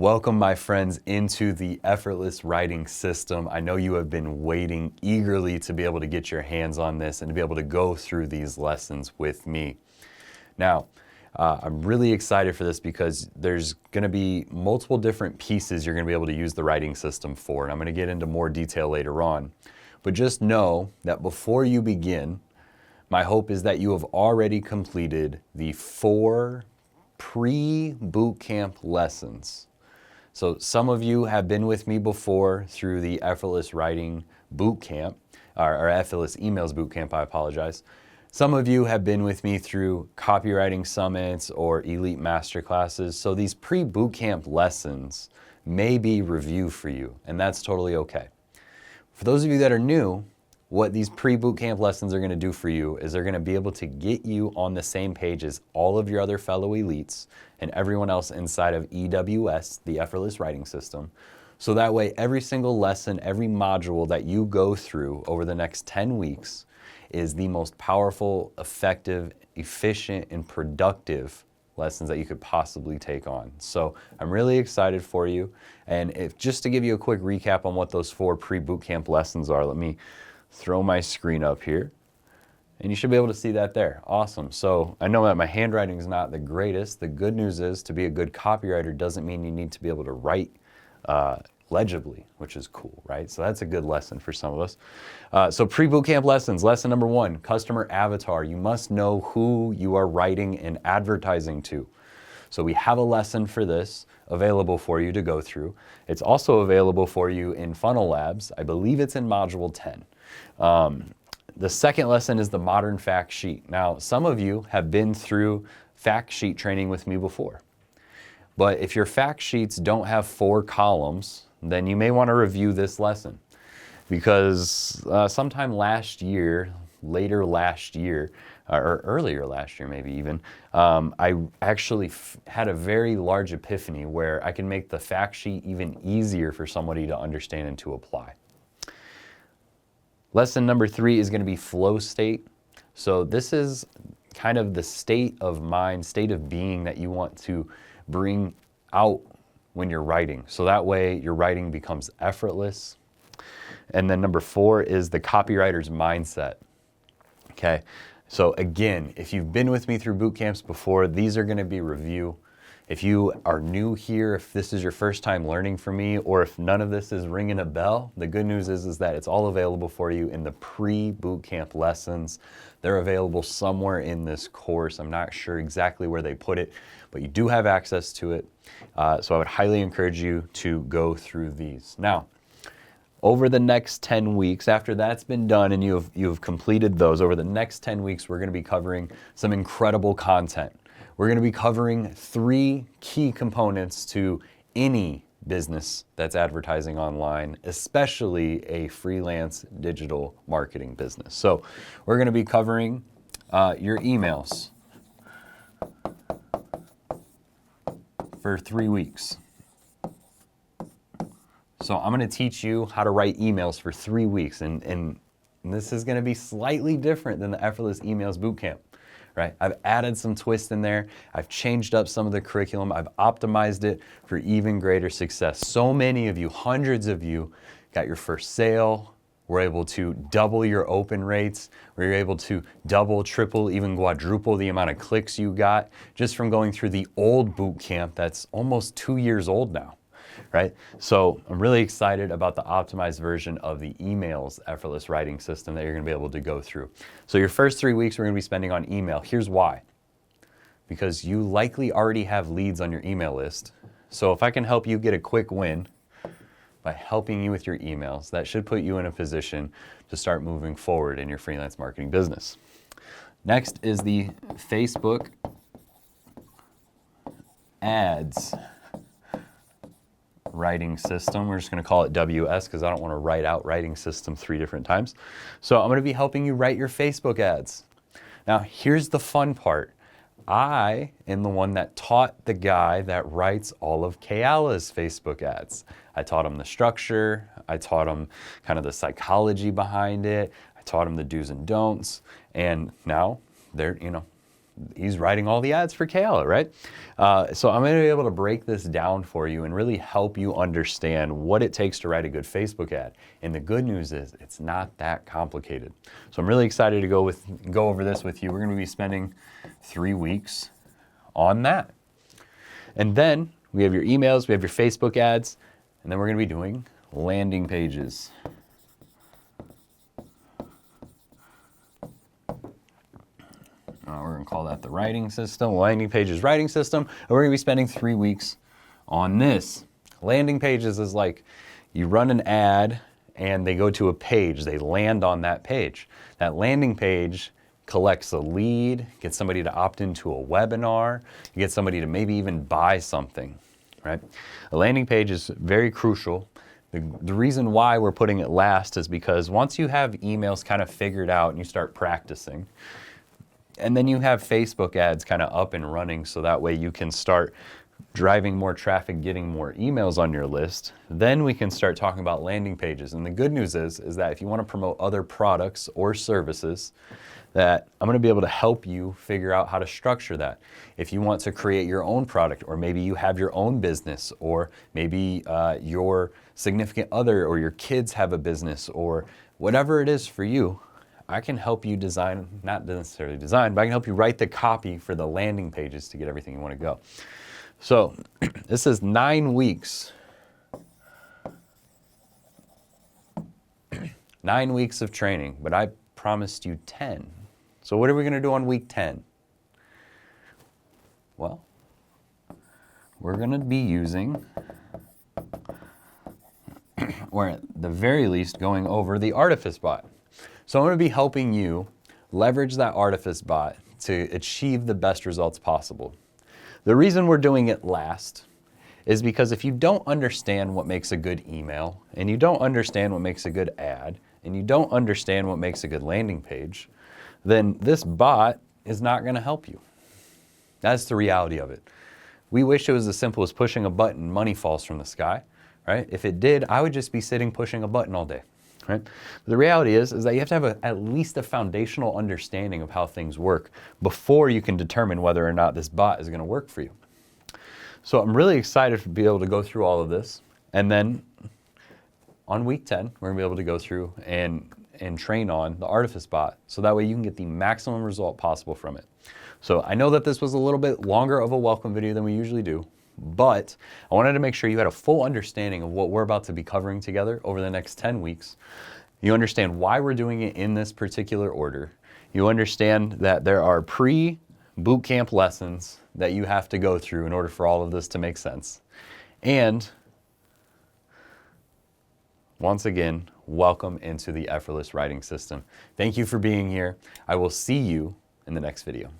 Welcome, my friends, into the Effortless writing system. I know you have been waiting eagerly to be able to get your hands on this and to be able to go through these lessons with me. Now, I'm really excited for this because there's going to be multiple different pieces you're going to be able to use the writing system for, and I'm going to get into more detail later on. But just know that before you begin, my hope is that you have already completed the 4 pre-bootcamp lessons. So some of you have been with me before through the Effortless Writing Bootcamp, or Effortless Emails Bootcamp, I apologize. Some of you have been with me through copywriting summits or elite masterclasses. So these pre-bootcamp lessons may be review for you, and that's totally okay. For those of you that are new, what these pre-bootcamp lessons are going to do for you is they're going to be able to get you on the same page as all of your other fellow elites and everyone else inside of EWS, the Effortless Writing System. So that way, every single lesson, every module that you go through over the next 10 weeks is the most powerful, effective, efficient, and productive lessons that you could possibly take on. So I'm really excited for you. And just to give you a quick recap on what those 4 pre-bootcamp lessons are, let me throw my screen up here, and you should be able to see that there. Awesome. So I know that my handwriting is not the greatest. The good news is, to be a good copywriter doesn't mean you need to be able to write legibly, which is cool, right? So that's a good lesson for some of us. So pre-bootcamp lessons. Lesson number 1, customer avatar. You must know who you are writing and advertising to. So we have a lesson for this available for you to go through. It's also available for you in Funnel Labs. I believe it's in Module 10. The second lesson is the modern fact sheet. Now, some of you have been through fact sheet training with me before. But if your fact sheets don't have 4 columns, then you may want to review this lesson. Because sometime last year, later last year, or earlier last year maybe even, I actually had a very large epiphany where I can make the fact sheet even easier for somebody to understand and to apply. Lesson number 3 is going to be flow state. So this is kind of the state of mind, state of being that you want to bring out when you're writing. So that way your writing becomes effortless. And then number 4 is the copywriter's mindset. Okay. So again, if you've been with me through boot camps before, these are going to be review. If you are new here, if this is your first time learning from me, or if none of this is ringing a bell, the good news is that it's all available for you in the pre-bootcamp lessons. They're available somewhere in this course. I'm not sure exactly where they put it, but you do have access to it. So I would highly encourage you to go through these. Now, over the next 10 weeks, after that's been done and you've completed those, over the next 10 weeks, we're going to be covering some incredible content. We're going to be covering 3 key components to any business that's advertising online, especially a freelance digital marketing business. So we're going to be covering your emails for 3 weeks. So I'm going to teach you how to write emails for 3 weeks. And this is going to be slightly different than the Effortless Emails Bootcamp. Right? I've added some twists in there. I've changed up some of the curriculum. I've optimized it for even greater success. So many of you, hundreds of you, got your first sale. We're able to double your open rates. We're able to double, triple, even quadruple the amount of clicks you got just from going through the old boot camp that's almost 2 years old now. Right? So I'm really excited about the optimized version of the emails effortless writing system that you're going to be able to go through. So your first 3 weeks we're going to be spending on email. Here's why. Because you likely already have leads on your email list. So if I can help you get a quick win by helping you with your emails, that should put you in a position to start moving forward in your freelance marketing business. Next is the Facebook ads writing system. We're just going to call it WS because I don't want to write out writing system 3 different times. So I'm going to be helping you write your Facebook ads. Now, here's the fun part. I am the one that taught the guy that writes all of Kayala's Facebook ads. I taught him the structure. I taught him kind of the psychology behind it. I taught him the do's and don'ts. And now they're, he's writing all the ads for Kayla, right? So I'm going to be able to break this down for you and really help you understand what it takes to write a good Facebook ad. And the good news is it's not that complicated. So I'm really excited to go over this with you. We're going to be spending 3 weeks on that. And then we have your emails, we have your Facebook ads, and then we're going to be doing landing pages. We're going to call that the writing system, landing pages writing system. And we're going to be spending 3 weeks on this. Landing pages is like you run an ad and they go to a page. They land on that page. That landing page collects a lead, gets somebody to opt into a webinar, you get somebody to maybe even buy something, right? A landing page is very crucial. The reason why we're putting it last is because once you have emails kind of figured out and you start practicing, and then you have Facebook ads kind of up and running so that way you can start driving more traffic, getting more emails on your list, then we can start talking about landing pages. And the good news is that if you want to promote other products or services, that I'm going to be able to help you figure out how to structure that. If you want to create your own product, or maybe you have your own business, or maybe your significant other or your kids have a business, or whatever it is for you, I can help you design, not necessarily design, but I can help you write the copy for the landing pages to get everything you want to go. So this is 9 weeks. 9 weeks of training, but I promised you 10. So what are we going to do on week 10? Well, we're going to be using, or at the very least going over the Artifice bot. So I'm going to be helping you leverage that Artifice bot to achieve the best results possible. The reason we're doing it last is because if you don't understand what makes a good email, and you don't understand what makes a good ad, and you don't understand what makes a good landing page, then this bot is not going to help you. That's the reality of it. We wish it was as simple as pushing a button, money falls from the sky, right? If it did, I would just be sitting pushing a button all day. Right? The reality is that you have to have at least a foundational understanding of how things work before you can determine whether or not this bot is going to work for you. So I'm really excited to be able to go through all of this. And then on week 10, we're going to be able to go through and train on the Artifice bot so that way you can get the maximum result possible from it. So I know that this was a little bit longer of a welcome video than we usually do, but I wanted to make sure you had a full understanding of what we're about to be covering together over the next 10 weeks. You understand why we're doing it in this particular order. You understand that there are pre-bootcamp lessons that you have to go through in order for all of this to make sense. And once again, welcome into the Effortless Writing System. Thank you for being here. I will see you in the next video.